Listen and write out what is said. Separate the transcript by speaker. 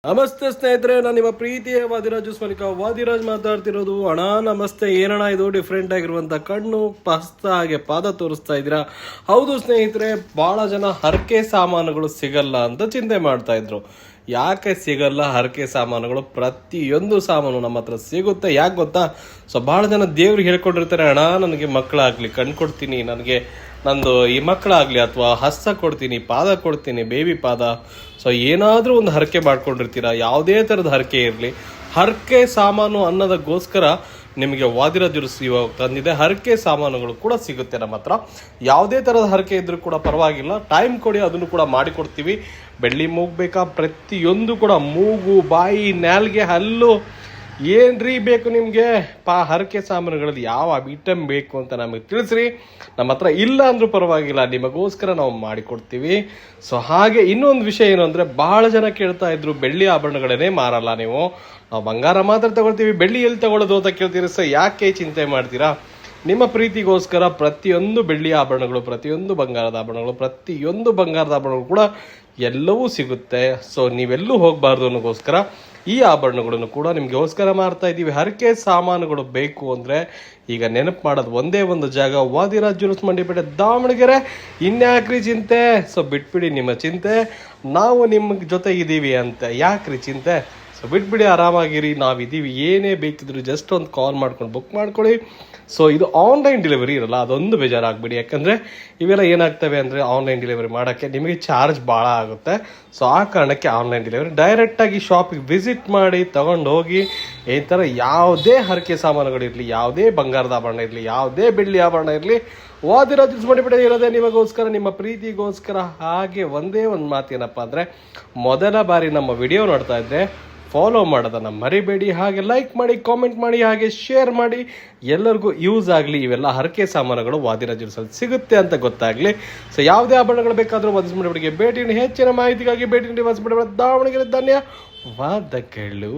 Speaker 1: ನಮಸ್ತೆ ಸ್ನೇಹಿತರೆ, ನಾನು ನಿಮ್ಮ ಪ್ರೀತಿಯ ವಾದಿರಾಜು ಸ್ಮರಿಕ ವಾದಿರಾಜ್ ಮಾತಾಡ್ತಿರೋದು. ಅಣ್ಣ ನಮಸ್ತೆ. ಏನಣ್ಣ ಇದು ಡಿಫ್ರೆಂಟ್ ಆಗಿರುವಂತ ಕಣ್ಣು ಹಸ್ತ ಹಾಗೆ ಪಾದ ತೋರಿಸ್ತಾ ಇದ್ದೀರಾ? ಹೌದು ಸ್ನೇಹಿತರೆ, ಬಹಳ ಜನ ಹರಕೆ ಸಾಮಾನುಗಳು ಸಿಗಲ್ಲ ಅಂತ ಚಿಂತೆ ಮಾಡ್ತಾ ಇದ್ರು. ಯಾಕೆ ಸಿಗಲ್ಲ? ಹರಕೆ ಸಾಮಾನುಗಳು ಪ್ರತಿಯೊಂದು ಸಾಮಾನು ನಮ್ಮ ಹತ್ರ ಸಿಗುತ್ತೆ. ಯಾಕೆ ಗೊತ್ತಾ? ಸೊ ಬಹಳ ಜನ ದೇವ್ರಿಗೆ ಹೇಳ್ಕೊಂಡಿರ್ತಾರೆ, ಅಣ್ಣ ನನಗೆ ಮಕ್ಕಳಾಗ್ಲಿ ಕಣ್ ಕೊಡ್ತೀನಿ, ನನಗೆ ನಂದು ಈ ಮಕ್ಕಳಾಗ್ಲಿ, ಅಥವಾ ಹಸ್ತ ಕೊಡ್ತೀನಿ, ಪಾದ ಕೊಡ್ತೀನಿ, ಬೇಬಿ ಪಾದ. ಸೊ ಏನಾದರೂ ಒಂದು ಹರಕೆ ಮಾಡ್ಕೊಂಡಿರ್ತೀರ, ಯಾವುದೇ ಥರದ ಹರಕೆ ಇರಲಿ. ಹರಕೆ ಸಾಮಾನು ಅನ್ನೋದಕ್ಕೋಸ್ಕರ ನಿಮಗೆ ವಾದಿರಾಜರು ಇವಾಗ ತಂದಿದೆ. ಹರಕೆ ಸಾಮಾನುಗಳು ಕೂಡ ಸಿಗುತ್ತೆ ನಮ್ಮ ಹತ್ರ. ಯಾವುದೇ ಥರದ ಹರಕೆ ಇದ್ರೂ ಕೂಡ ಪರವಾಗಿಲ್ಲ, ಟೈಮ್ ಕೊಡಿ, ಅದನ್ನು ಕೂಡ ಮಾಡಿಕೊಡ್ತೀವಿ. ಬೆಳ್ಳಿ ಮೂಗು ಬೇಕಾ? ಪ್ರತಿಯೊಂದು ಕೂಡ ಮೂಗು, ಬಾಯಿ, ನಾಲ್ಗೆ, ಹಲ್ಲು ಏನ್ರಿ ಬೇಕು ನಿಮಗೆ ಹರಕೆ ಸಾಮಾನುಗಳಲ್ಲಿ ಯಾವ ಐಟಮ್ ಬೇಕು ಅಂತ ನಮಗೆ ತಿಳಿಸ್ರಿ. ನಮ್ಮ ಹತ್ರ ಇಲ್ಲ ಅಂದ್ರೂ ಪರವಾಗಿಲ್ಲ, ನಿಮಗೋಸ್ಕರ ನಾವು ಮಾಡಿಕೊಡ್ತೀವಿ. ಸೊ ಹಾಗೆ ಇನ್ನೊಂದು ವಿಷಯ ಏನು ಅಂದರೆ, ಬಹಳ ಜನ ಕೇಳ್ತಾ ಇದ್ರು, ಬೆಳ್ಳಿ ಆಭರಣಗಳನ್ನೇ ಮಾರಲ್ಲ ನೀವು, ನಾವು ಬಂಗಾರ ಮಾತ್ರ ತಗೊಳ್ತೀವಿ, ಬೆಳ್ಳಿ ಎಲ್ಲಿ ತಗೊಳ್ಳೋದು ಅಂತ ಕೇಳ್ತೀರಿ. ಸೊ ಯಾಕೆ ಚಿಂತೆ ಮಾಡ್ತೀರಾ? ನಿಮ್ಮ ಪ್ರೀತಿಗೋಸ್ಕರ ಪ್ರತಿಯೊಂದು ಬೆಳ್ಳಿ ಆಭರಣಗಳು, ಪ್ರತಿಯೊಂದು ಬಂಗಾರದ ಆಭರಣಗಳು, ಪ್ರತಿಯೊಂದು ಬಂಗಾರದ ಆಭರಣಗಳು ಕೂಡ ಎಲ್ಲವೂ ಸಿಗುತ್ತೆ. ಸೊ ನೀವೆಲ್ಲೂ ಹೋಗಬಾರ್ದು ಅನ್ನೋಗೋಸ್ಕರ ಈ ಆಭರಣಗಳನ್ನು ಕೂಡ ನಿಮಗೋಸ್ಕರ ಮಾರ್ತಾ ಇದ್ದೀವಿ. ಹರಕೆ ಸಾಮಾನುಗಳು ಬೇಕು ಅಂದರೆ ಈಗ ನೆನಪು ಮಾಡೋದು ಒಂದೇ ಒಂದು ಜಾಗ, ವಾದಿರಾಜ್ ಜ್ಯುವೆಲ್ಲರ್ಸ್ ಮಂಡಿಪೇಟೆ, ದಾವಣಗೆರೆ. ಇನ್ಯಾಕ್ರಿ ಚಿಂತೆ? ಸೊ ಬಿಟ್ಬಿಡಿ ನಿಮ್ಮ ಚಿಂತೆ, ನಾವು ನಿಮ್ಮ ಜೊತೆ ಇದ್ದೀವಿ ಅಂತ. ಯಾಕ್ರಿ ಚಿಂತೆ? ಸೊ ಬಿಟ್ಬಿಡಿ, ಆರಾಮಾಗಿರಿ, ನಾವಿದ್ದೀವಿ. ಏನೇ ಬೇಕಿದ್ರು ಜಸ್ಟ್ ಒಂದು ಕಾಲ್ ಮಾಡ್ಕೊಂಡು ಬುಕ್ ಮಾಡ್ಕೊಳ್ಳಿ. ಸೊ ಇದು ಆನ್ಲೈನ್ ಡೆಲಿವರಿ ಇರಲ್ಲ, ಅದೊಂದು ಬೇಜಾರಾಗ್ಬಿಡಿ. ಯಾಕಂದರೆ ಇವೆಲ್ಲ ಏನಾಗ್ತವೆ ಅಂದರೆ, ಆನ್ಲೈನ್ ಡೆಲಿವರಿ ಮಾಡೋಕ್ಕೆ ನಿಮಗೆ ಚಾರ್ಜ್ ಭಾಳ ಆಗುತ್ತೆ. ಸೊ ಆ ಕಾರಣಕ್ಕೆ ಆನ್ಲೈನ್ ಡೆಲಿವರಿ, ಡೈರೆಕ್ಟಾಗಿ ಶಾಪಿಗೆ ವಿಸಿಟ್ ಮಾಡಿ ತಗೊಂಡು ಹೋಗಿ. ಈ ಥರ ಯಾವುದೇ ಹರಕೆ ಸಾಮಾನುಗಳಿರಲಿ, ಯಾವುದೇ ಬಂಗಾರದ ಆಭರಣ ಇರಲಿ, ಯಾವುದೇ ಬೆಳ್ಳಿ ಆಭರಣ ಇರಲಿ, ವಾದಿರಾಜ್ ಜ್ಯುವೆಲ್ಲರ್ಸ್ ಮಂಡಿಪೇಟೆ ಇರೋದೇ ನಿಮಗೋಸ್ಕರ, ನಿಮ್ಮ ಪ್ರೀತಿಗೋಸ್ಕರ. ಹಾಗೆ ಒಂದೇ ಒಂದು ಮಾತೇನಪ್ಪ ಅಂದರೆ, ಮೊದಲ ಬಾರಿ ನಮ್ಮ ವಿಡಿಯೋ ನೋಡ್ತಾ ಇದ್ದರೆ ಫಾಲೋ ಮಾಡೋದನ್ನು ಮರಿಬೇಡಿ. ಹಾಗೆ ಲೈಕ್ ಮಾಡಿ, ಕಾಮೆಂಟ್ ಮಾಡಿ, ಹಾಗೆ ಶೇರ್ ಮಾಡಿ. ಎಲ್ಲರಿಗೂ ಯೂಸ್ ಆಗಲಿ. ಇವೆಲ್ಲ ಹರಕೆ ಸಾಮಾನುಗಳು ವಾದಿರಾಜ್ ಜ್ಯುವೆಲ್ಲರ್ಸ್ ಸಿಗುತ್ತೆ ಅಂತ ಗೊತ್ತಾಗಲಿ. ಸೊ ಯಾವುದೇ ಆಭರಣಗಳು ಬೇಕಾದರೂ ವಾದಿರಾಜ್ ಮಂಡಿಪೇಟೆಗೆ ಭೇಟಿ ನೀಡಿ. ಹೆಚ್ಚಿನ ಮಾಹಿತಿಗಾಗಿ ಭೇಟಿ ನೀಡಿ. ವಾದಿರಾಜ್ ಮಂಡಿಪೇಟೆ, ದಾವಣಗೆರೆ. ಧನ್ಯವಾದಗಳು.